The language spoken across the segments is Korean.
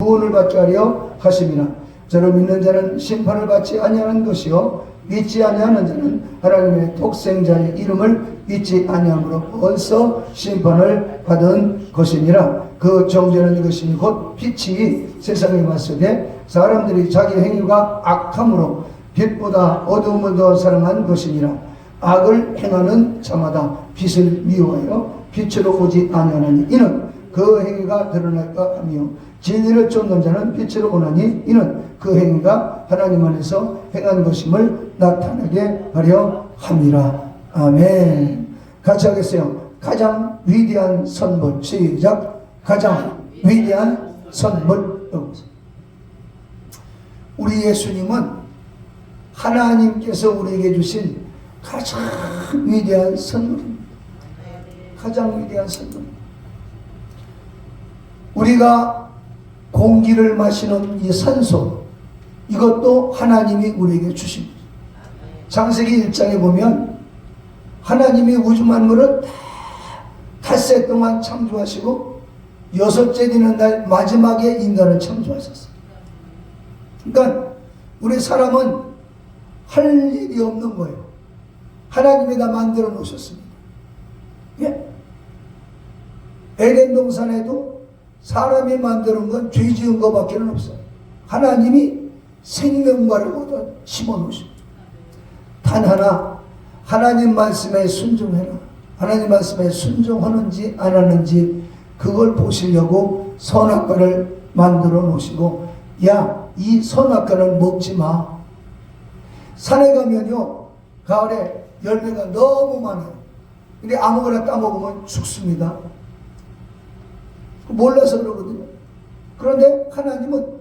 구원을 받게 하려 하심이라. 저를 믿는 자는 심판을 받지 아니하는 것이요 믿지 아니하는 자는 하나님의 독생자의 이름을 믿지 아니함으로 벌써 심판을 받은 것이니라. 그 정죄는 이것이니 곧 빛이 세상에 왔으되 사람들이 자기 행위가 악함으로 빛보다 어두움을 더 사랑한 것이니라. 악을 행하는 자마다 빛을 미워하여 빛으로 오지 아니하나니 이는 그 행위가 드러날까 하며 진리를 쫓는 자는 빛으로 오나니 이는 그 행위가 하나님 안에서 행한 것임을 나타나게 하려 함이라. 아멘. 같이 하겠어요. 가장 위대한 선물. 시작. 가장 위대한 선물. 우리 예수님은 하나님께서 우리에게 주신 가장 위대한 선물입니다. 가장 위대한 선물. 우리가 공기를 마시는 이 산소, 이것도 하나님이 우리에게 주십니다. 창세기 1장에 보면 하나님이 우주 만물을 닷새 동안 창조하시고 여섯째 되는 날 마지막에 인간을 창조하셨어요. 그러니까 우리 사람은 할 일이 없는 거예요. 하나님이 다 만들어 놓으셨습니다. 예? 에덴 동산에도 사람이 만드는 건 죄 지은 것밖에 없어요. 하나님이 생명과를 얻어 심어 놓으십니다. 단 하나, 하나님 말씀에 순종해라. 하나님 말씀에 순종하는지 안 하는지 그걸 보시려고 선악과를 만들어 놓으시고, 야, 이 선악과는 먹지 마. 산에 가면요, 가을에 열매가 너무 많아요. 근데 아무거나 따먹으면 죽습니다. 몰라서 그러거든요. 그런데 하나님은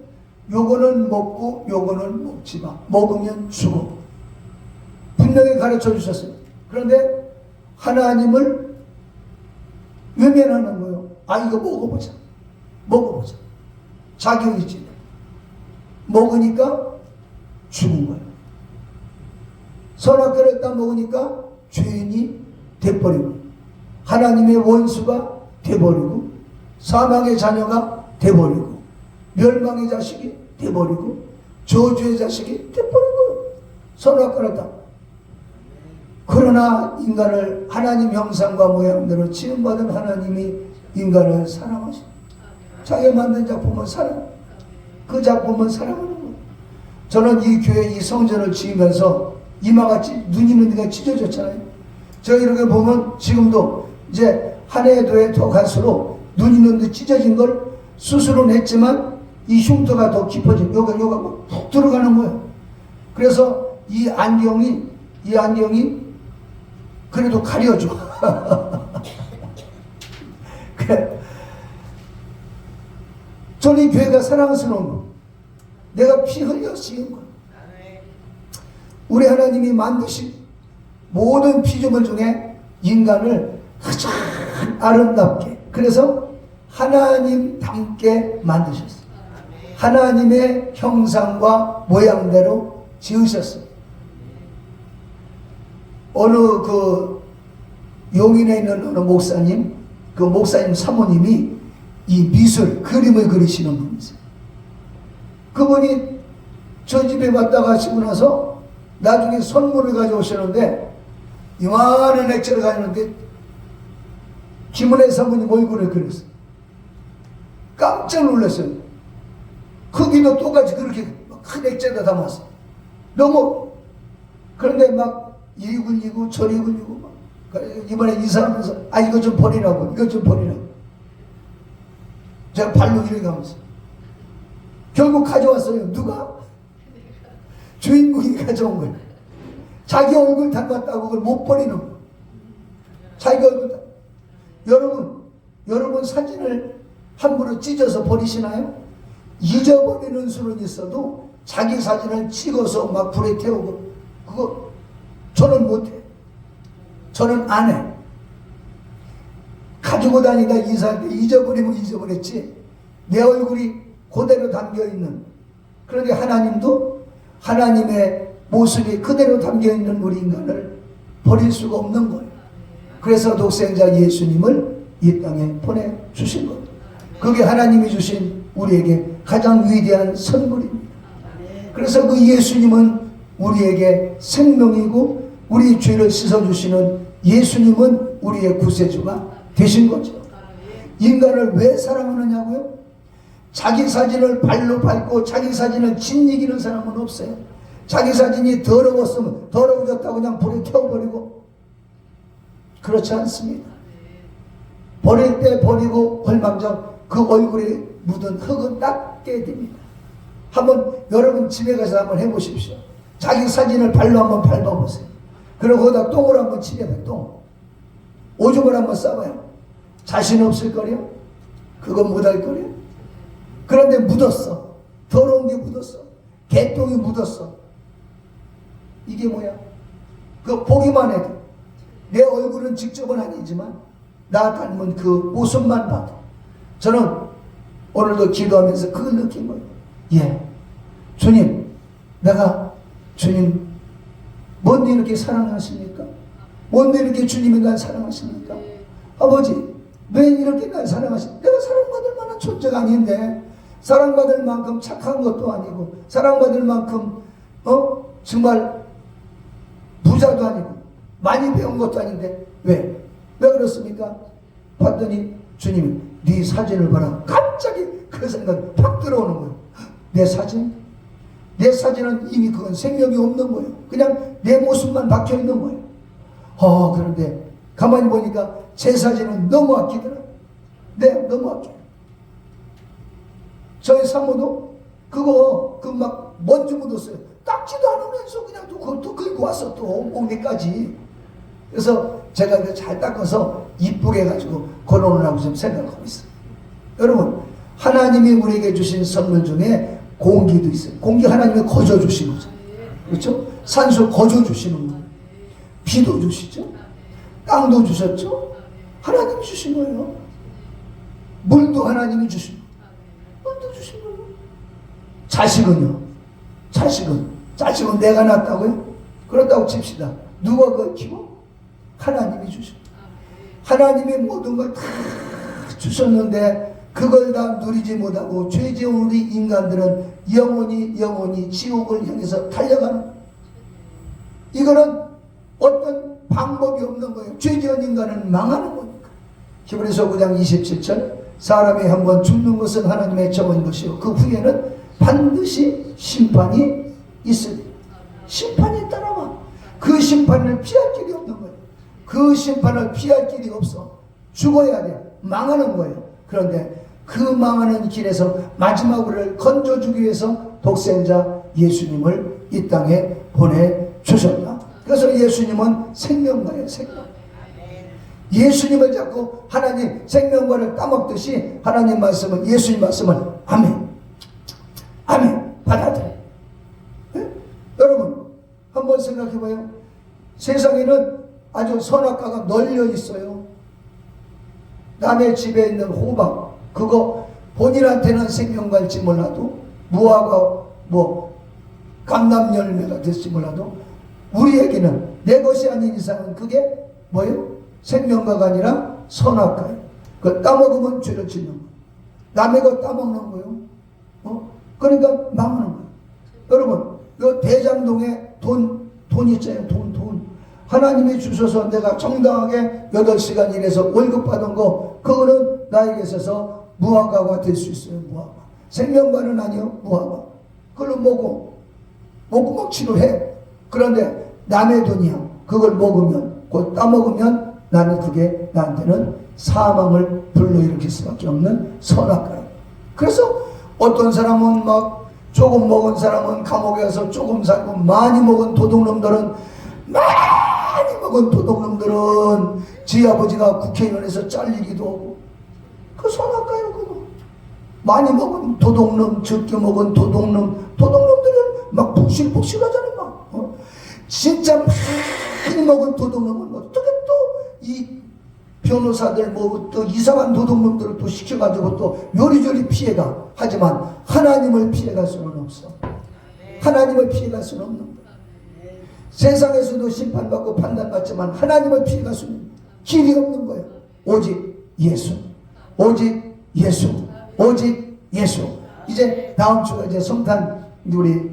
요거는 먹고 요거는 먹지 마. 먹으면 죽어. 분명히 가르쳐 주셨어요. 그런데 하나님을 외면하는 거예요. 아, 이거 먹어보자. 먹어보자. 자격이 있지. 먹으니까 죽은 거예요. 선악과를 딱 먹으니까 죄인이 돼버리고, 하나님의 원수가 돼버리고, 사망의 자녀가 돼버리고, 멸망의 자식이 돼버리고, 저주의 자식이 돼버리고, 선악과를 다. 그러나 인간을 하나님 형상과 모양대로 지음받은 하나님이 인간을 사랑하십니다. 자기가 만든 작품은 사랑, 그 작품은 사랑하는 거예요. 저는 이 교회 이 성전을 지으면서 이마가 눈 있는 데가 찢어졌잖아요. 제가 이렇게 보면 지금도 이제 한 해 두 해 더 갈수록 눈 있는 데 찢어진 걸 수술은 했지만 이 흉터가 더 깊어진, 요가 푹 들어가는 거예요. 그래서 이 안경이 그래도 가려줘. 그래. 저는 이 교회가 사랑스러운 거. 내가 피 흘려 지은 거. 우리 하나님이 만드신 모든 피조물 중에 인간을 가장 아름답게, 그래서 하나님답게 만드셨어요. 하나님의 형상과 모양대로 지으셨어요. 어느 그 용인에 있는 어느 목사님, 그 목사님 사모님이 이 미술, 그림을 그리시는 분이세요. 그분이 저 집에 왔다 가시고 나서 나중에 선물을 가져오시는데 이만한 액자를 가져오는데 김은혜 사모님 얼굴을 그렸어요. 깜짝 놀랐어요. 크기도 똑같이 그렇게 큰 액자에다 담았어요. 너무, 그런데 막 이리 굴리고 저리 굴리고 막 이번에 이사하면서 아 이거 좀 버리라고, 이거 좀 버리라고 제가 발로 이렇게 하면서 결국 가져왔어요. 누가? 주인공이 가져온 거예요. 자기 얼굴 닮았다고 그걸 못 버리는 거예요. 자기 얼굴 닮았다고. 여러분 사진을 함부로 찢어서 버리시나요? 잊어버리는 수는 있어도 자기 사진을 찍어서 막 불에 태우고, 그거 저는 못해. 저는 안 해. 가지고 다니다 이사할 때 잊어버리면 잊어버렸지 내 얼굴이 그대로 담겨있는, 그런데 하나님도 하나님의 모습이 그대로 담겨있는 우리 인간을 버릴 수가 없는 거예요. 그래서 독생자 예수님을 이 땅에 보내주신 겁니다. 그게 하나님이 주신 우리에게 가장 위대한 선물입니다. 그래서 그 예수님은 우리에게 생명이고 우리 죄를 씻어주시는 예수님은 우리의 구세주가 되신 거죠. 인간을 왜 사랑하느냐고요? 자기 사진을 발로 밟고 자기 사진을 짓이기는 사람은 없어요. 자기 사진이 더러웠으면 더러워졌다고 그냥 불에 태워버리고, 그렇지 않습니다. 버릴 때 버리고 얼망정 그 얼굴에 묻은 흙은 닦게 됩니다. 한번 여러분 집에 가서 한번 해보십시오. 자기 사진을 발로 한번 밟아보세요. 그리고 거기다 똥을 한번 치려봐요. 똥. 오줌을 한번 싸봐요. 자신 없을 거요? 그건 못할 거요? 그런데 묻었어. 더러운 게 묻었어. 개똥이 묻었어. 이게 뭐야? 그 보기만 해도, 내 얼굴은 직접은 아니지만 나 닮은 그 모습만 봐도 저는 오늘도 기도하면서 그걸 느낀 거예요. 예, 주님, 내가 주님 뭔데 이렇게 사랑하십니까? 뭔데 이렇게 주님이 날 사랑하십니까? 아버지, 왜 이렇게 날 사랑하십니까? 내가 사랑받을 만한 존재가 아닌데, 사랑받을 만큼 착한 것도 아니고, 사랑받을 만큼 정말 부자도 아니고 많이 배운 것도 아닌데 왜 그렇습니까? 봤더니 주님이 네 사진을 봐라. 갑자기 그 생각이 팍 들어오는 거예요. 내 사진은 이미 그건 생명이 없는 거예요. 그냥 내 모습만 박혀 있는 거예요. 그런데 가만히 보니까 제 사진은 너무 아끼더라고요. 네, 너무 아껴요. 저희 사모도 그거 막 먼지 묻었어요. 닦지도 않으면서 그냥 또 그걸 또 긁고 왔어. 또 옥내까지. 그래서 제가 이거 잘 닦아서 이쁘게 해가지고 걸어놓으라고 지금 생각하고 있어요. 여러분, 하나님이 우리에게 주신 선물 중에 공기도 있어요. 공기 하나님이 거저 주신 거죠. 그렇죠? 산소 거저 주시는 거예요. 비도 주시죠. 땅도 주셨죠. 하나님이 주신 거예요. 물도 하나님이 주신 거예요. 물도 주신 거예요. 자식은요? 자식은 내가 낳았다고요? 그렇다고 칩시다. 누가 그걸 키워? 하나님이 주신 거예요. 하나님이 모든 걸 다 주셨는데 그걸 다 누리지 못하고 죄 지은 우리 인간들은 영원히 지옥을 향해서 달려가는 거예요. 이거는 어떤 방법이 없는 거예요. 죄 지은 인간은 망하는 거니까. 히브리서 9장 27절, 사람이 한번 죽는 것은 하나님의 정한 것이요 그 후에는 반드시 심판이 있으리. 심판이 따라와. 그 심판을 피할 길이 없는 거예요. 그 심판을 피할 길이 없어. 죽어야 돼. 망하는 거예요. 그런데 그 망하는 길에서 마지막으로 건져주기 위해서 독생자 예수님을 이 땅에 보내주셨다. 그래서 예수님은 생명과예요. 생명. 예수님을 자꾸 하나님 생명과를 따먹듯이 하나님 말씀은, 예수님 말씀을 아멘 받아들여요. 네? 여러분 한번 생각해봐요. 세상에는 아주 선악과가 널려 있어요. 남의 집에 있는 호박, 그거 본인한테는 생명과일지 몰라도, 무화과 감람열매가 될지 몰라도 우리에게는 내 것이 아닌 이상은 그게 뭐예요? 생명과가 아니라 선악과예요. 그걸 따먹으면 죄를 짓는 거예요. 남의 것 따먹는 거예요. 그러니까 망하는 거예요. 여러분, 이 대장동에 돈 있잖아요. 돈. 하나님이 주셔서 내가 정당하게 8시간 일해서 월급 받은 거, 그거는 나에게 있어서 무화과가 될 수 있어요. 무화과. 생명과는 아니요. 무화과. 그걸로 먹고 막 치료해. 그런데 남의 돈이야. 그걸 먹으면, 곧 따먹으면 나는 그게 나한테는 사망을 불러일으킬 수밖에 없는 선악과예요. 그래서 어떤 사람은 막 조금 먹은 사람은 감옥에 가서 조금 살고, 많이 먹은 도둑놈들은 지 아버지가 국회의원에서 잘리기도 하고, 그 선악과예요. 그거 많이 먹은 도둑놈, 적게 먹은 도둑놈들은 막 북실북실 하잖아요. 진짜 많이 먹은 도둑놈은 어떻게 또 이 변호사들 또 이상한 도둑놈들을 또 시켜가지고 또 요리조리 피해가. 하지만 하나님을 피해갈 수는 없어. 하나님을 피해갈 수는 없는 거야. 세상에서도 심판받고 판단받지만 하나님을 피해갈 수는 길이 없는 거예요. 오직 예수. 이제 다음 주가 이제 성탄 우리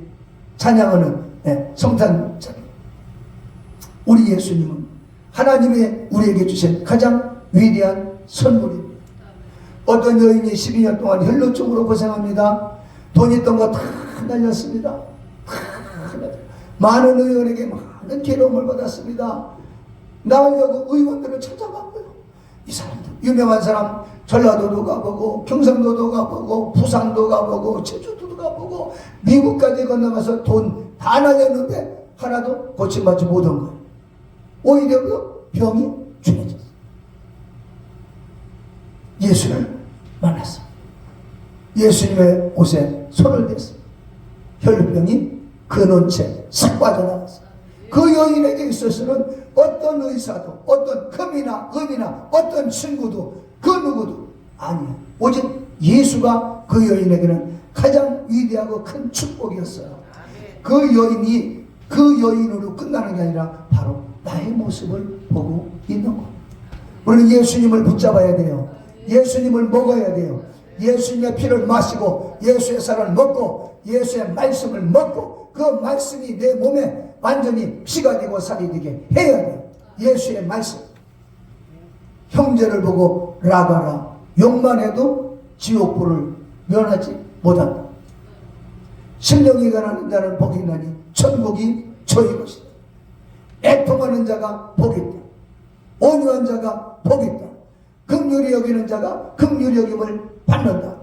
찬양하는 성탄. 우리 예수님은 하나님의 우리에게 주신 가장 위대한 선물입니다. 어떤 여인이 12년 동안 혈루증으로 고생합니다. 돈 있던 거 다 날렸습니다. 많은 의원에게 많은 괴로움을 받았습니다. 나으려고 의원들을 찾아가고요. 이 사람들 유명한 사람 전라도도 가보고 경상도도 가보고 부산도 가보고 제주도도 가보고 미국까지 건너가서 돈 다 날렸는데 하나도 고침받지 못한 거예요. 오히려 그 병이 중해졌어요. 예수를 만났습니다. 예수님의 옷에 손을 댔습니다. 혈루병이 근원 채 싹 빠져나갔어요. 그 여인에게 있어서는 어떤 의사도 어떤 금이나 은이나 어떤 친구도 그 누구도 아니에요. 오직 예수가 그 여인에게는 가장 위대하고 큰 축복이었어요. 그 여인이 그 여인으로 끝나는 게 아니라 바로 나의 모습을 보고 있는 거예요. 우리는 예수님을 붙잡아야 돼요. 예수님을 먹어야 돼요. 예수님의 피를 마시고 예수의 살을 먹고 예수의 말씀을 먹고 그 말씀이 내 몸에 완전히 피가 되고 살이 되게 해야 돼요. 예수의 말씀. 형제를 보고 라가라. 욕만 해도 지옥불을 면하지 못한다. 심령이 가난한 자는 복이 있나니 천국이 저희 것이다. 애통하는 자가 복이 있다. 온유한 자가 복이 있다. 긍휼히 여기는 자가 긍휼히 여김을 받는다.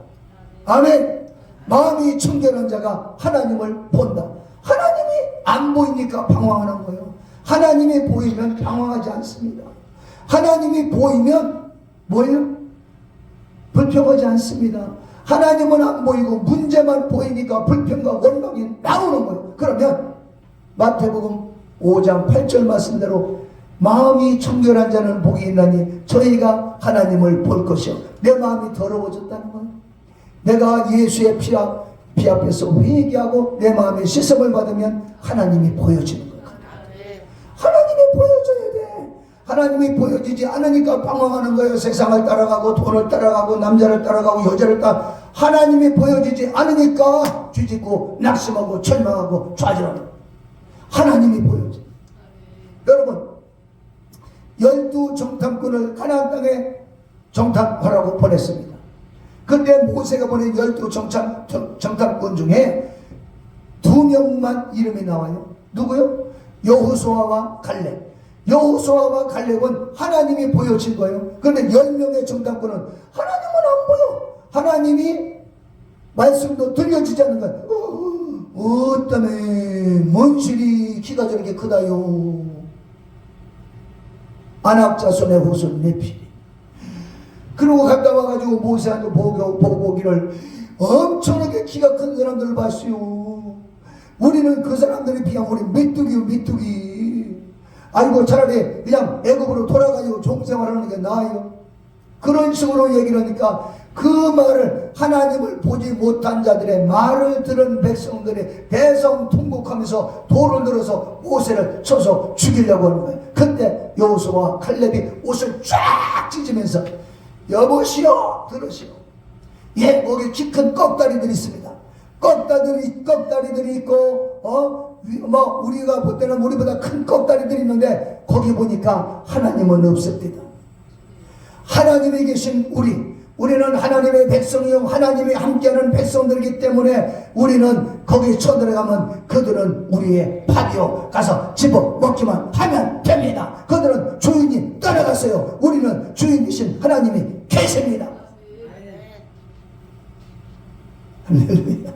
아멘. 마음이 청결한 자가 하나님을 본다. 하나님이 안 보이니까 방황하는 거예요. 하나님이 보이면 방황하지 않습니다. 하나님이 보이면 뭐예요? 불평하지 않습니다. 하나님은 안 보이고 문제만 보이니까 불평과 원망이 나오는 거예요. 그러면 마태복음 5장 8절 말씀대로 마음이 청결한 자는 복이 있나니 저희가 하나님을 볼 것이요. 내 마음이 더러워졌다는 거예요. 내가 예수의 피 앞에서 회개하고 내 마음에 씻음을 받으면 하나님이 보여지는 거예요. 하나님이 보여줘야 돼. 하나님이 보여지지 않으니까 방황하는 거예요. 세상을 따라가고 돈을 따라가고 남자를 따라가고 여자를 따라 하나님이 보여지지 않으니까 뒤집고 낙심하고 절망하고 좌절하는 거예요. 하나님이 보여져. 여러분 12 정탐꾼을 가나안 땅에 정탐하라고 보냈습니다. 그때 모세가 보낸 12 정탐꾼 중에 2명만 이름이 나와요. 누구요? 여호수아와 갈렙. 여호수아와 갈렙은 하나님이 보여진 거예요. 그런데 10명의 정탐꾼은 하나님은 안 보여. 하나님이 말씀도 들려주지 않는 거예요. 어떠네 문실이 키가 저렇게 크다요. 안악자손의 후손 네피리. 그러고 갔다 와가지고 모세한테 보기를 엄청나게 키가 큰 사람들을 봤어요. 우리는 그 사람들에 비하면 우리 메뚜기. 아이고 차라리 그냥 애굽으로 돌아가지고 종생활하는 게 나아요. 그런 식으로 얘기를 하니까 그 말을 하나님을 보지 못한 자들의 말을 들은 백성들이 대성통곡하면서 돌을 들어서 모세를 쳐서 죽이려고 하는 거예요. 그때 여호수아와 칼렙이 옷을 쫙 찢으면서 여보시오 들으시오. 예, 거기 키 큰 꺽다리들이 있습니다. 꺽다리들이 있고 우리가 볼 때는 우리보다 큰 꺽다리들이 있는데 거기 보니까 하나님은 없습니다. 하나님이 계신 우리는 하나님의 백성이요 하나님이 함께하는 백성들이기 때문에 우리는 거기 쳐들어가면 그들은 우리의 밥이요 가서 집어 먹기만 하면 됩니다. 그들은 주인이 떠나갔어요. 우리는 주인이신 하나님이 계십니다. 할렐루야.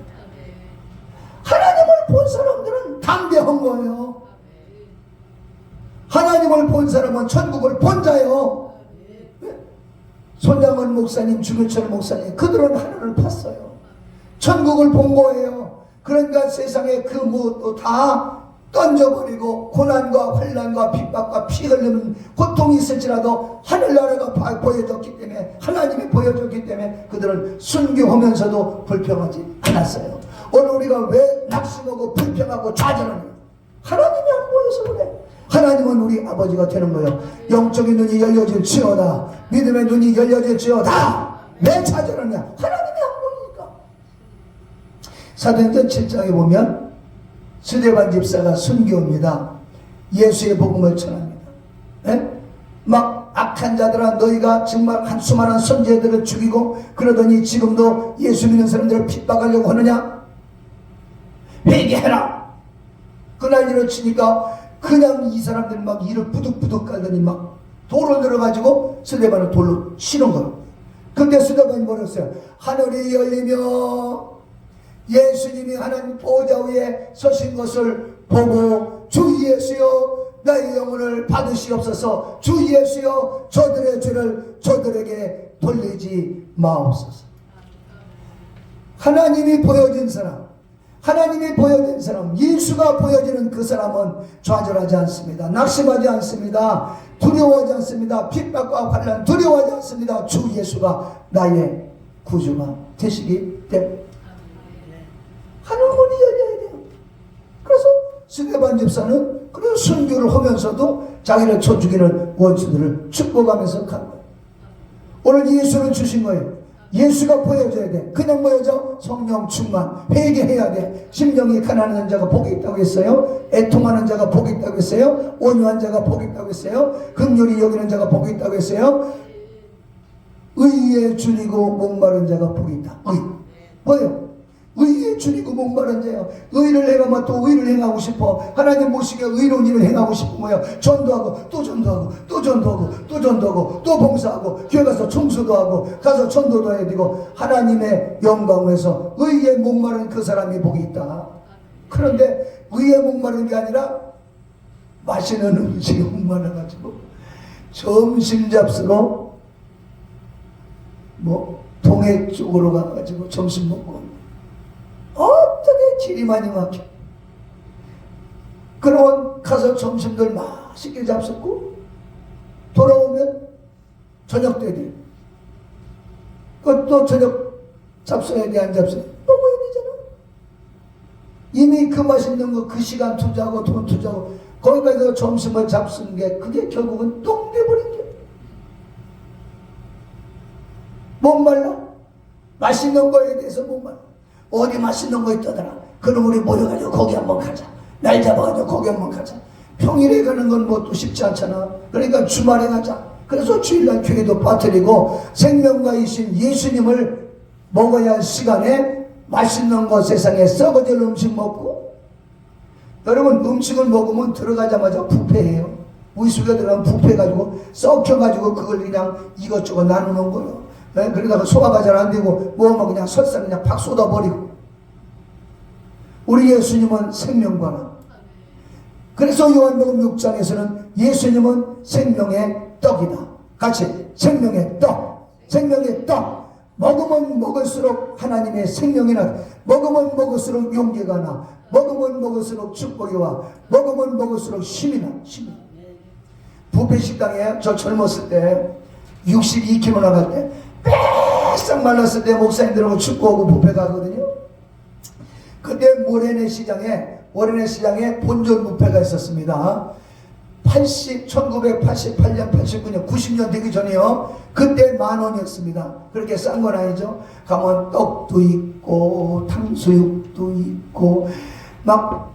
하나님을 본 사람들은 담대한 거예요. 하나님을 본 사람은 천국을 본 자예요. 손양원 목사님, 주교철 목사님, 그들은 하늘을 봤어요. 천국을 본 거예요. 그러니까 세상에 그 무엇도 다 던져버리고 고난과 환난과 핍박과 피 흘리는 고통이 있을지라도 하늘나라가 보여졌기 때문에 하나님이 보여줬기 때문에 그들은 순교하면서도 불평하지 않았어요. 오늘 우리가 왜 낙심하고 불평하고 좌절하냐? 하나님이 안 보여서 그래. 하나님은 우리 아버지가 되는 거예요. 영적인 눈이 열려질지어다. 믿음의 눈이 열려질지어다. 왜 좌절하냐? 하나님이 안 보이니까. 사도행전 7장에 보면 스데반 집사가 순교입니다. 예수의 복음을 전합니다. 예? 막 악한 자들아 너희가 정말 한 수많은 선지자들을 죽이고 그러더니 지금도 예수 믿는 사람들을 핍박하려고 하느냐? 회개해라. 그 난리를 치니까 그냥 이 사람들 막 이를 부득부득 깔더니 막 돌을 들어가지고 스데반을 돌로 치는 거예요. 근데 스데반이 뭐랬어요? 하늘이 열리며 예수님이 하나님 보좌 위에 서신 것을 보고 주 예수여 나의 영혼을 받으시옵소서. 주 예수여 저들의 죄를 저들에게 돌리지 마옵소서. 하나님이 보여진 사람, 하나님이 보여진 사람, 예수가 보여지는 그 사람은 좌절하지 않습니다. 낙심하지 않습니다. 두려워하지 않습니다. 핍박과 환난 두려워하지 않습니다. 주 예수가 나의 구주가 되시기 때문에 하늘문이 열려야 돼요. 그래서 스데반 집사는 그런 순교를 하면서도 자기를 쳐 죽이는 원수들을 축복하면서 간 거예요. 오늘 예수를 주신 거예요. 예수가 보여줘야 돼. 그냥 보여줘? 성령 충만, 회개해야 돼. 심령이 가난한 자가 복이 있다고 했어요. 애통하는 자가 복이 있다고 했어요. 온유한 자가 복이 있다고 했어요. 긍휼히 여기는 자가 복이 있다고 했어요. 의에 줄이고 목마른 자가 복이 있다. 의. 뭐예요? 의에 줄이고 목마른 자예요. 의를 행하면 또 의를 행하고 싶어. 하나님 모시게 의로운 일을 행하고 싶은 거예요. 전도하고 또 전도하고 또 전도하고 또 전도하고 또 봉사하고 교회 가서 청소도 하고 가서 전도도 해야 되고 하나님의 영광에서 의에 목마른 그 사람이 복이 있다. 그런데 의에 목마른 게 아니라 맛있는 음식에 목말라가지고 점심 잡수러 동해 쪽으로 가가지고 점심 먹고 어떻게 길이 많이 막혀. 그러면 가서 점심들 맛있게 잡숫고 돌아오면 저녁 때 돼. 그것도 저녁 잡숴야 돼, 안 잡숴야 돼? 먹어야 되잖아. 이미 그 맛있는 거 그 시간 투자하고 돈 투자하고 거기까지 점심을 잡순 게 그게 결국은 똥 돼버린 게. 목말라. 맛있는 거에 대해서 목말라. 어디 맛있는 거 있다더라. 그럼 우리 모여가지고 거기 한번 가자. 날 잡아가지고 거기 한번 가자. 평일에 가는 건 뭐 또 쉽지 않잖아. 그러니까 주말에 가자. 그래서 주일날 교회도 빠뜨리고 생명가이신 예수님을 먹어야 할 시간에 맛있는 거 세상에 썩어질 음식 먹고. 여러분 음식을 먹으면 들어가자마자 부패해요. 우리 속에 들어가면 부패해가지고 썩혀가지고 그걸 그냥 이것저것 나누는 거예요. 그러다가 소화가 잘 안 되고 뭐만 그냥 설사 그냥 팍 쏟아버리고. 우리 예수님은 생명과나. 그래서 요한복음 6장에서는 예수님은 생명의 떡이다. 같이 생명의 떡, 생명의 떡. 먹으면 먹을수록 하나님의 생명이 나. 먹으면 먹을수록 용기가 나. 먹으면 먹을수록 축복이 와. 먹으면 먹을수록 힘이 나. 힘이. 뷔페 식당에 저 젊었을 때 62kg 나갈 때 빼싹 말랐을 때 목사님들하고 축구하고 뷔페 가거든요. 그때 모래내 시장에 본전 뷔페가 있었습니다. 1988년, 89년, 90년 되기 전에요. 그때 10,000원이었습니다. 그렇게 싼 건 아니죠. 가면 떡도 있고 탕수육도 있고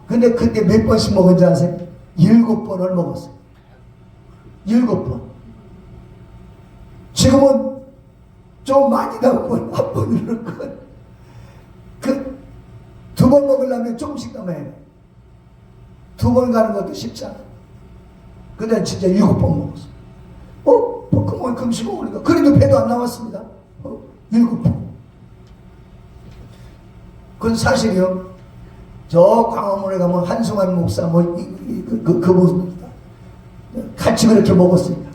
근데 그때 몇 번씩 먹은지 아세요? 7번을 먹었어요. 7번. 지금은 좀 많이 나오면 한 번을 건. 두 번 먹으려면 조금씩 남아야 돼. 2번 가는 것도 쉽지 않아. 근데 진짜 7번 먹었어. 그만큼씩 먹으니까. 그래도 배도 안 나왔습니다. 7번. 그건 사실이요. 저 광화문에 가면 한승환 목사 그분입니다. 같이 그렇게 먹었으니까.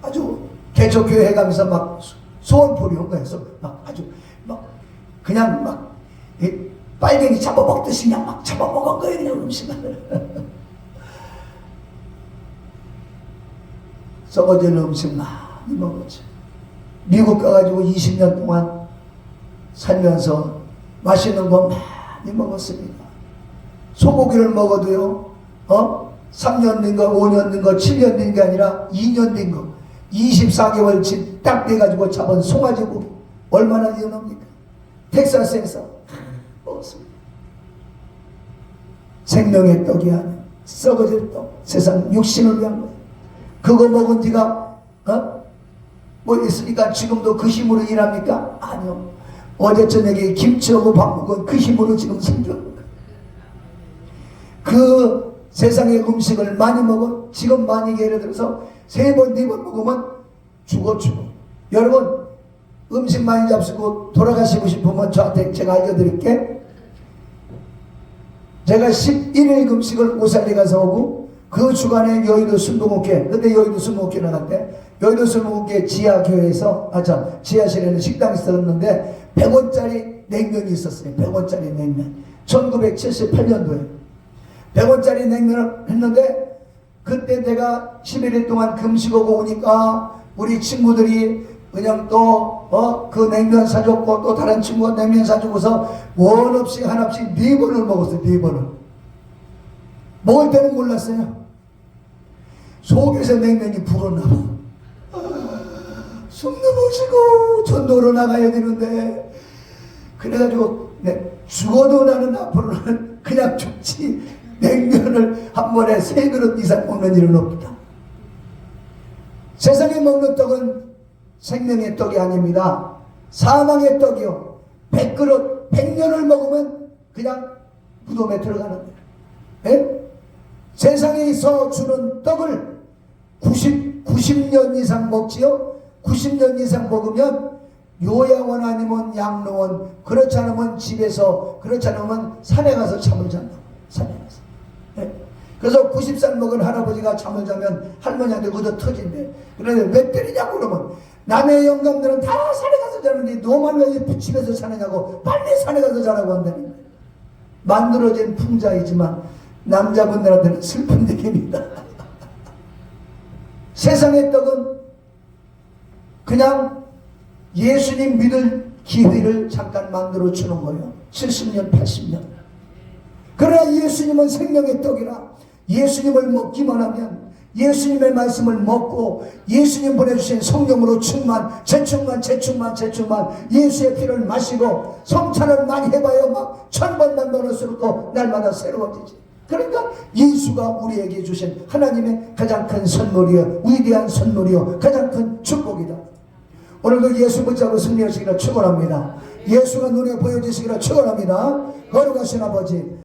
아주 개척교회 해가면서 막 소원풀이 온 거에서 아주 그냥 빨갱이 잡아먹듯이 그냥 막 잡아먹은 거예요. 그냥 음식을. 썩어진 음식 많이 먹었죠. 미국 가가지고 20년 동안 살면서 맛있는 거 많이 먹었습니다. 소고기를 먹어도요, 3년 된 거, 5년 된 거, 7년 된 게 아니라 2년 된 거, 24개월치 딱 돼가지고 잡은 송아지고 얼마나 연합니까? 텍사스에서 먹었습니다. 생명의 떡이 아닌 썩어질 떡, 세상 육신을 위한 것. 그거 먹은 지가 뭐 있으니까 지금도 그 힘으로 일합니까? 아니요. 어제 저녁에 김치하고 밥 먹은 그 힘으로 지금 생존. 그 세상의 음식을 많이 먹어. 지금 만약에 예를 들어서 3번, 4번 먹으면 죽어. 여러분 음식 많이 잡수고 돌아가시고 싶으면 저한테 제가 알려드릴게. 제가 11일 금식을 오살리 가서 오고 그 주간에 여의도 순복음교회, 근데 여의도 순복음교회 나갔대. 여의도 순복음교회 지하교회에서 지하실에는 식당이 있었는데 100원짜리 냉면이 있었어요. 100원짜리 냉면. 1978년도에 100원짜리 냉면을 했는데, 그때 내가 11일 동안 금식하고 오니까 우리 친구들이 그냥 또 그 냉면 사줬고 또 다른 친구가 냉면 사주고서 원 없이 하나씩 4번을 먹었어요. 4번을 먹을 때는 몰랐어요. 속에서 냉면이 불었나 봐. 숨 넘어지고 전도로 나가야 되는데, 그래가지고 죽어도 나는 앞으로는 그냥 죽지 냉면을 한 번에 3그릇 이상 먹는 일은 없다. 세상에 먹는 떡은 생명의 떡이 아닙니다. 사망의 떡이요. 100그릇 100년을 먹으면 그냥 무덤에 들어가는 거예요. 예? 세상에서 주는 떡을 90년 이상 먹지요. 90년 이상 먹으면 요양원 아니면 양로원, 그렇지 않으면 집에서, 그렇지 않으면 산에 가서 잠을 잔다. 산에 가서. 예? 그래서 90살 먹은 할아버지가 잠을 자면 할머니한테 얻어 터진대. 그런데 왜 때리냐고 그러면, 남의 영감들은 다 산에 가서 자는데 너만 왜 집에서 자느냐고, 빨리 산에 가서 자라고 한다는 거예요. 만들어진 풍자이지만 남자분들한테는 슬픈 얘기입니다. 세상의 떡은 그냥 예수님 믿을 기회를 잠깐 만들어 주는 거예요. 70년, 80년. 그러나 예수님은 생명의 떡이라, 예수님을 먹기만 하면, 예수님의 말씀을 먹고 예수님 보내주신 성령으로 재충만 예수의 피를 마시고 성찬을 많이 해봐야 막 1000번만 넣을수록 또 날마다 새로워지지. 그러니까 예수가 우리에게 주신 하나님의 가장 큰 선물이요, 위대한 선물이요, 가장 큰 축복이다. 오늘도 예수 붙잡고 승리하시기를 축원합니다. 예수가 눈에 보여주시기를 축원합니다. 거룩하신 아버지,